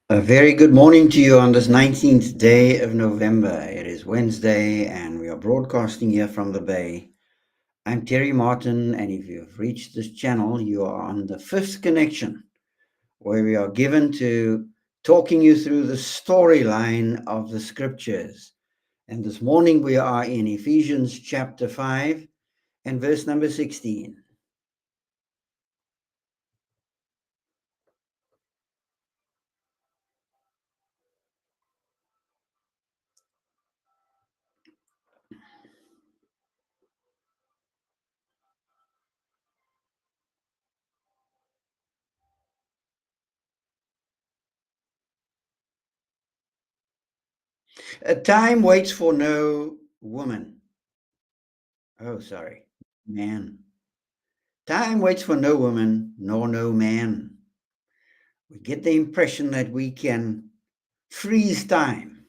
A very good morning to you on this 19th day of November. It is Wednesday and we are broadcasting here from the Bay. I'm Terry Martin, and if you've reached this channel, you are on the fifth connection, where we are given to talking you through the storyline of the scriptures. And this morning we are in Ephesians chapter 5 and verse number 16. Time waits for no woman. Oh, sorry, man. Time waits for no woman nor no man. We get the impression that we can freeze time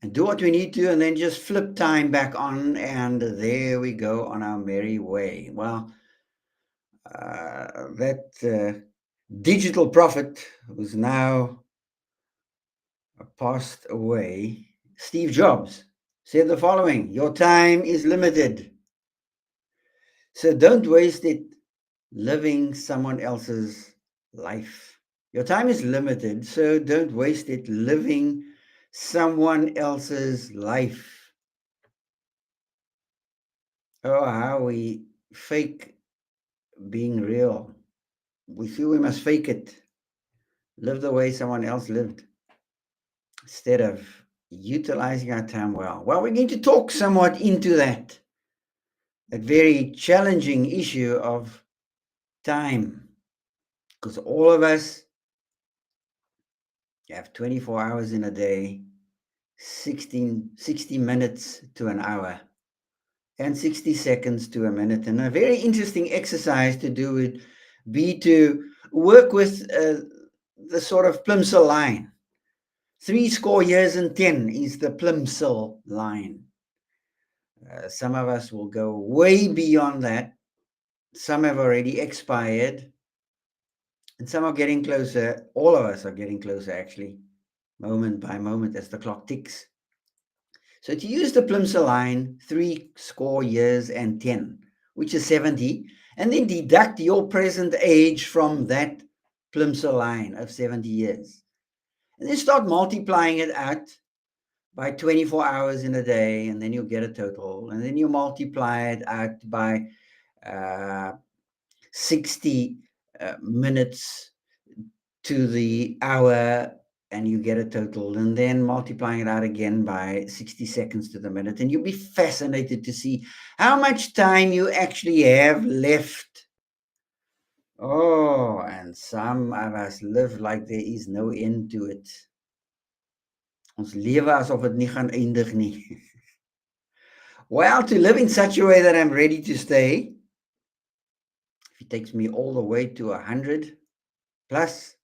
and do what we need to and then just flip time back on, and there we go on our merry way. Well, that digital prophet who's now passed away, Steve Jobs, said the following: "Your time is limited, so don't waste it living someone else's life. Your time is limited, so don't waste it living someone else's life." Oh, how we fake being real. We feel we must fake it, live the way someone else lived, instead of utilizing our time well. Well, we need to talk somewhat into that very challenging issue of time, because all of us have 24 hours in a day, 60 minutes to an hour, and 60 seconds to a minute. And a very interesting exercise to do would be to work with the sort of Plimsoll line. 70 years and 10 is the Plimsoll line. Some of us will go way beyond that. Some have already expired, and some are getting closer. All of us are getting closer, actually, moment by moment as the clock ticks. So to use the Plimsoll line, 70 years and 10, which is 70, and then deduct your present age from that Plimsoll line of 70 years. And then start multiplying it out by 24 hours in a day, and then you'll get a total. And then you multiply it out by 60 minutes to the hour, and you get a total, and then multiplying it out again by 60 seconds to the minute, and you'll be fascinated to see how much time you actually have left. Oh, and some of us live like there is no end to it. Ons lewe asof dit nie gaan eindig nie. Well, to live in such a way that I'm ready to stay, if it takes me all the way to 100 plus,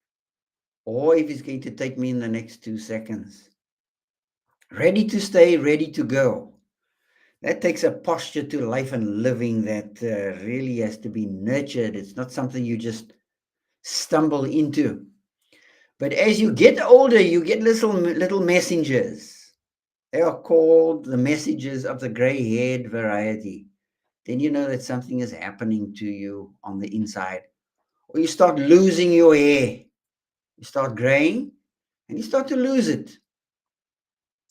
or if it's going to take me in the next 2 seconds. Ready to stay, ready to go. That takes a posture to life and living that really has to be nurtured. It's not something you just stumble into. But as you get older, you get little messengers. They are called the messages of the gray-haired variety. Then you know that something is happening to you on the inside. Or you start losing your hair. You start graying and you start to lose it.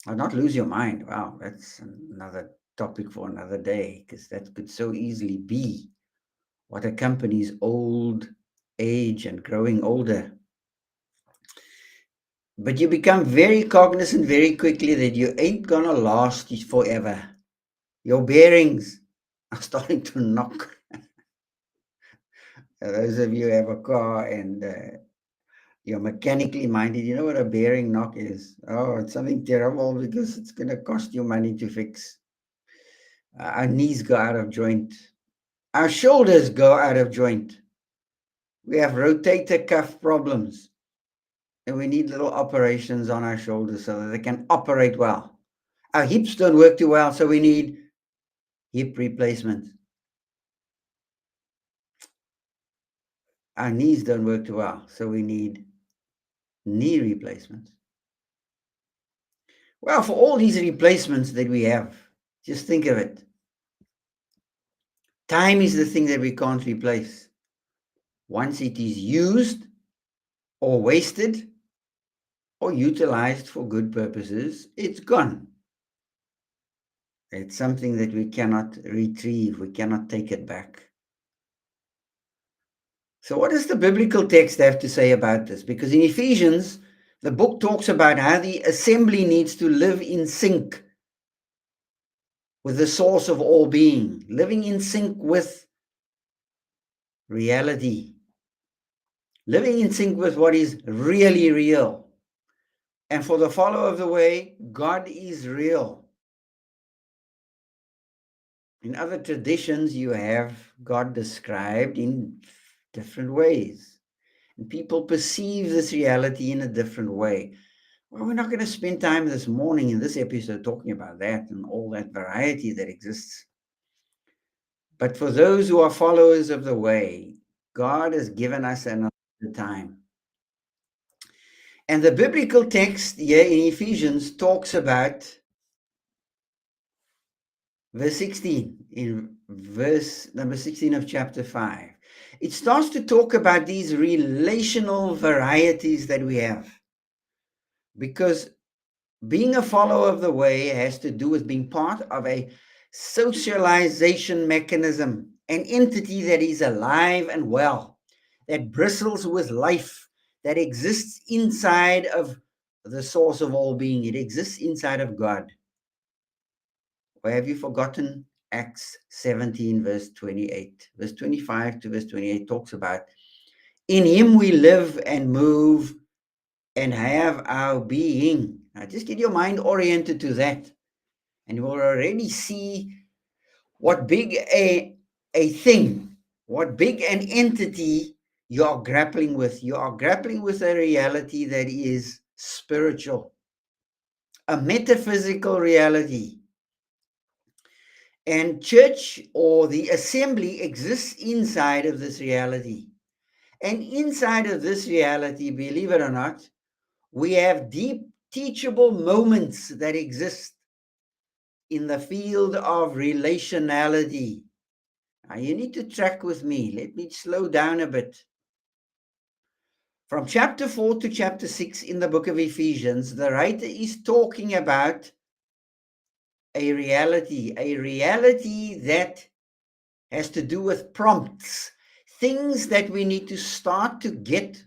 Or not lose your mind. Wow, that's another topic for another day, because that could so easily be what accompanies old age and growing older. But you become very cognizant very quickly that you ain't gonna last forever. Your bearings are starting to knock. Those of you who have a car and you're mechanically minded, you know what a bearing knock is? Oh, it's something terrible because it's going to cost you money to fix. Our knees go out of joint. Our shoulders go out of joint. We have rotator cuff problems. And we need little operations on our shoulders so that they can operate well. Our hips don't work too well, so we need hip replacement. Our knees don't work too well, so we need knee replacement. Well, for all these replacements that we have, just think of it. Time is the thing that we can't replace. Once it is used or wasted or utilized for good purposes, it's gone. It's something that we cannot retrieve. We cannot take it back. So what does the biblical text have to say about this? Because in Ephesians, the book talks about how the assembly needs to live in sync with the source of all being, living in sync with reality, living in sync with what is really real. And for the follower of the way, God is real. In other traditions, you have God described in different ways. And people perceive this reality in a different way. Well, we're not going to spend time this morning in this episode talking about that and all that variety that exists. But for those who are followers of the way, God has given us another time. And the biblical text here in Ephesians talks about verse 16, in verse number 16 of chapter 5. It starts to talk about these relational varieties that we have. Because being a follower of the way has to do with being part of a socialization mechanism, an entity that is alive and well, that bristles with life, that exists inside of the source of all being. It exists inside of God. Or have you forgotten Acts 17, verse 28? Verse 25 to verse 28 talks about, in him we live and move and have our being. Now just get your mind oriented to that, and you will already see what big a thing, what big an entity you are grappling with. You are grappling with a reality that is spiritual, a metaphysical reality. And church or the assembly exists inside of this reality. And inside of this reality, believe it or not, we have deep teachable moments that exist in the field of relationality. Now, you need to track with me. Let me slow down a bit. From chapter 4 to chapter 6 in the book of Ephesians, the writer is talking about a reality that has to do with prompts, things that we need to start to get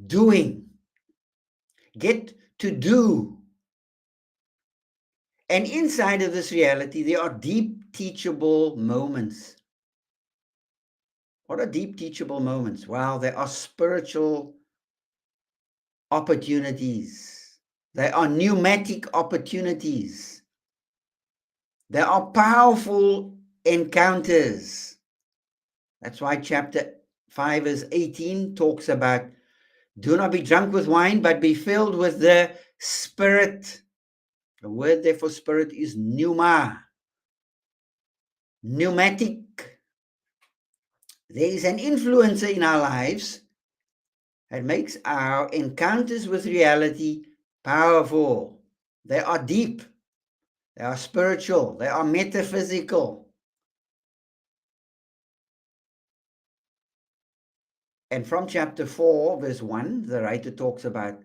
doing, get to do. And inside of this reality, there are deep teachable moments. What are deep teachable moments? Well, there are spiritual opportunities. There are pneumatic opportunities. There are powerful encounters. That's why chapter 5 verse 18 talks about, do not be drunk with wine, but be filled with the Spirit. The word there for spirit is pneuma. Pneumatic. There is an influencer in our lives that makes our encounters with reality powerful. They are deep. They are spiritual. They are metaphysical. And from chapter 4, verse 1, the writer talks about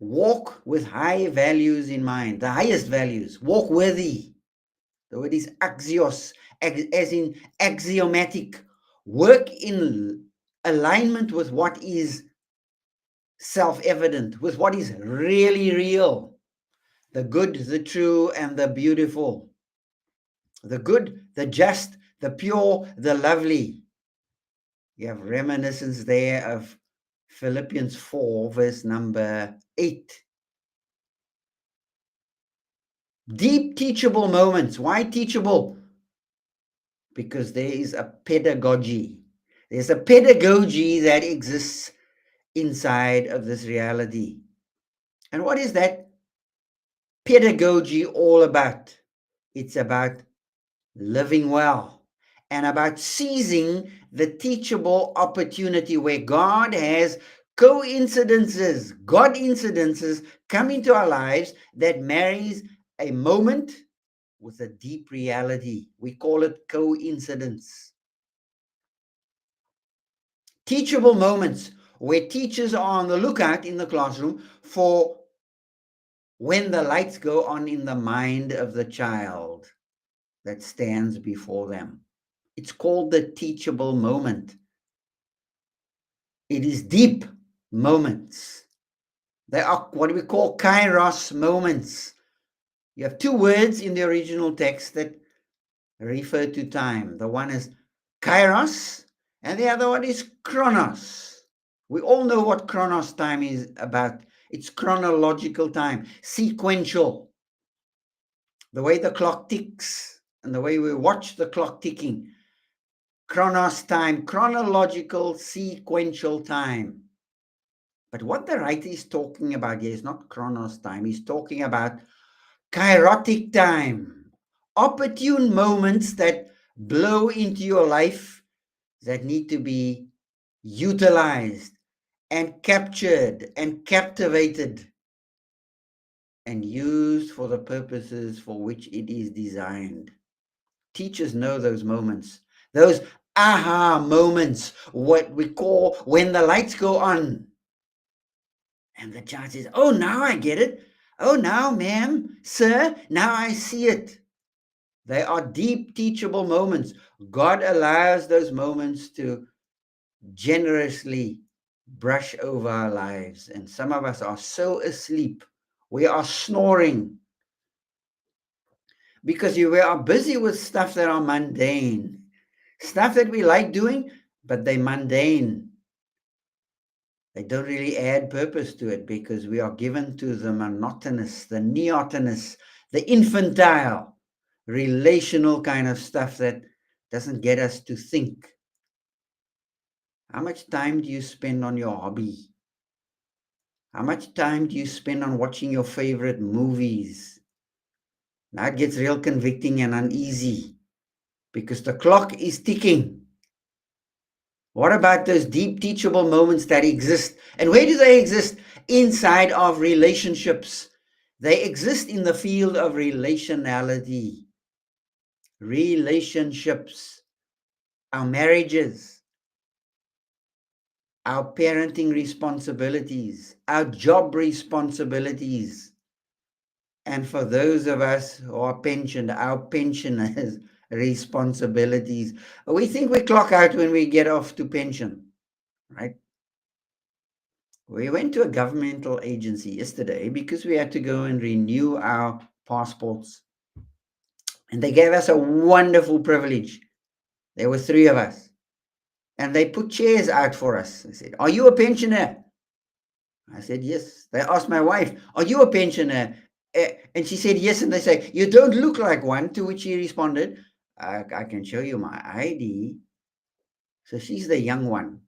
walk with high values in mind, the highest values, walk worthy. The word is axios, as in axiomatic. Work in alignment with what is self-evident, with what is really real. The good, the true, and the beautiful. The good, the just, the pure, the lovely. You have reminiscence there of Philippians 4, verse number 8. Deep teachable moments. Why teachable? Because there is a pedagogy. There's a pedagogy that exists inside of this reality. And what is that pedagogy all about? It's about living well and about seizing the teachable opportunity where God has coincidences, God incidences come into our lives that marries a moment with a deep reality. We call it coincidence. Teachable moments where teachers are on the lookout in the classroom for when the lights go on in the mind of the child that stands before them. It's called the teachable moment. It is deep moments. They are what we call kairos moments. You have two words in the original text that refer to time. The one is kairos, and the other one is chronos. We all know what chronos time is about. It's chronological time, sequential. The way the clock ticks and the way we watch the clock ticking. Chronos time, chronological, sequential time. But what the writer is talking about here is not chronos time. He's talking about kairotic time, opportune moments that blow into your life that need to be utilized and captured and captivated and used for the purposes for which it is designed. Teachers know those moments, those aha moments, what we call when the lights go on. And the child says, oh, now I get it. Oh, now, ma'am, sir, now I see it. They are deep teachable moments. God allows those moments to generously brush over our lives. And some of us are so asleep. We are snoring because we are busy with stuff that are mundane, stuff that we like doing, but they're mundane. They don't really add purpose to it because we are given to the monotonous, the neotenous, the infantile, relational kind of stuff that doesn't get us to think. How much time do you spend on your hobby? How much time do you spend on watching your favorite movies? Now it gets real convicting and uneasy because the clock is ticking. What about those deep teachable moments that exist? And where do they exist? Inside of relationships. They exist in the field of relationality. Relationships. Our marriages. Our parenting responsibilities. Our job responsibilities. And for those of us who are pensioned, our pensioners' responsibilities. We think we clock out when we get off to pension, right? We went to a governmental agency yesterday because we had to go and renew our passports. And they gave us a wonderful privilege. There were 3 of us. And they put chairs out for us. They said, are you a pensioner? I said, yes. They asked my wife, are you a pensioner? And she said, yes. And they say, you don't look like one. To which she responded, I can show you my ID. So she's the young one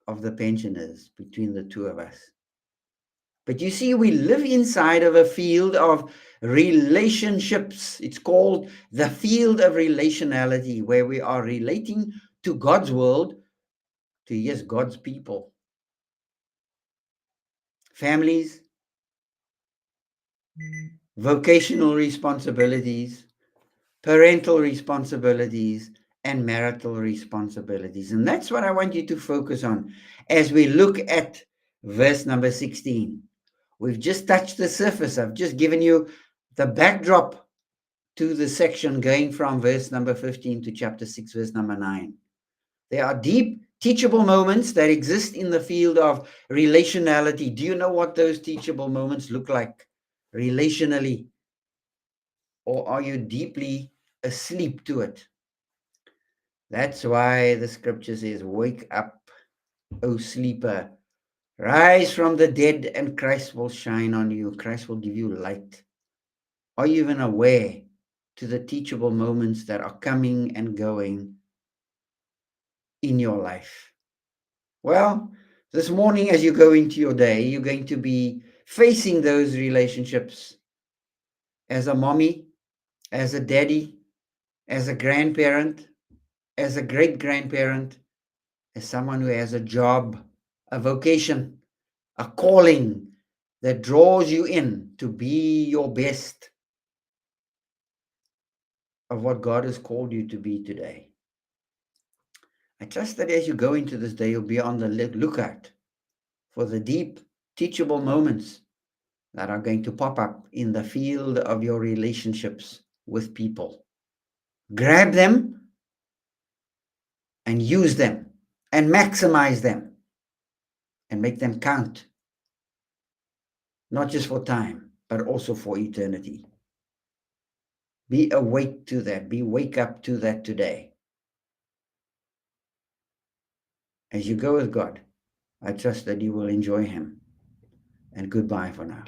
of the pensioners between the 2 of us. But you see, we live inside of a field of relationships. It's called the field of relationality, where we are relating to God's world, to, yes, God's people. Families, vocational responsibilities, parental responsibilities, and marital responsibilities. And that's what I want you to focus on as we look at verse number 16. We've just touched the surface. I've just given you the backdrop to the section going from verse number 15 to chapter 6, verse number 9. There are deep teachable moments that exist in the field of relationality. Do you know what those teachable moments look like relationally? Or are you deeply asleep to it? That's why the scripture says, wake up, O sleeper, rise from the dead, and Christ will shine on you. Christ will give you light. Are you even aware to the teachable moments that are coming and going in your life? Well, this morning, as you go into your day, you're going to be facing those relationships as a mommy, as a daddy, as a grandparent, as a great grandparent, as someone who has a job, a vocation, a calling that draws you in to be your best of what God has called you to be today. I trust that as you go into this day, you'll be on the lookout for the deep, teachable moments that are going to pop up in the field of your relationships with people. Grab them and use them and maximize them and make them count, not just for time, but also for eternity. Be awake to that. Wake up to that today. As you go with God, I trust that you will enjoy Him. And goodbye for now.